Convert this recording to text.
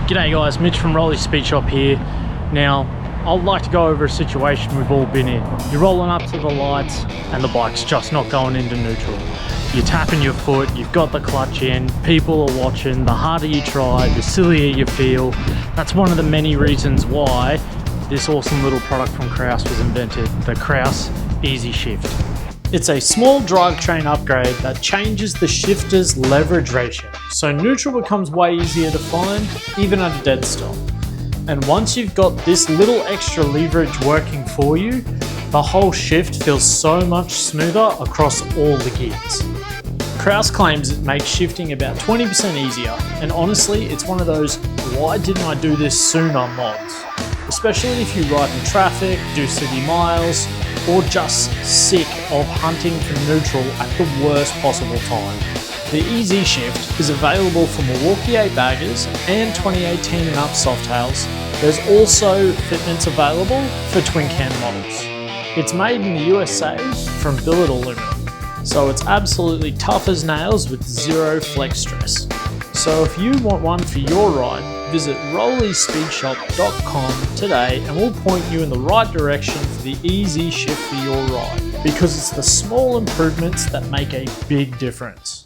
G'day guys, Mitch from Rolly Speed Shop here. Now, I'd like to go over a situation we've all been in. You're rolling up to the lights and the bike's just not going into neutral. You're tapping your foot, you've got the clutch in, people are watching, the harder you try, the sillier you feel. That's one of the many reasons why this awesome little product from Kraus was invented, the Kraus EZ-Shift. It's a small drivetrain upgrade that changes the shifter's leverage ratio, so neutral becomes way easier to find, even at a dead stop. And once you've got this little extra leverage working for you, the whole shift feels so much smoother across all the gears. Kraus claims it makes shifting about 20% easier, and honestly, it's one of those "why didn't I do this sooner" mods. Especially if you ride in traffic, do city miles, or just sick of hunting for neutral at the worst possible time. The EZ-Shift is available for Milwaukee 8-baggers and 2018 and up softails. There's also fitments available for twin cam models. It's made in the USA from billet aluminum, so it's absolutely tough as nails with zero flex stress. So if you want one for your ride, visit rollyspeedshop.com today and we'll point you in the right direction for the EZ-Shift for your ride, because it's the small improvements that make a big difference.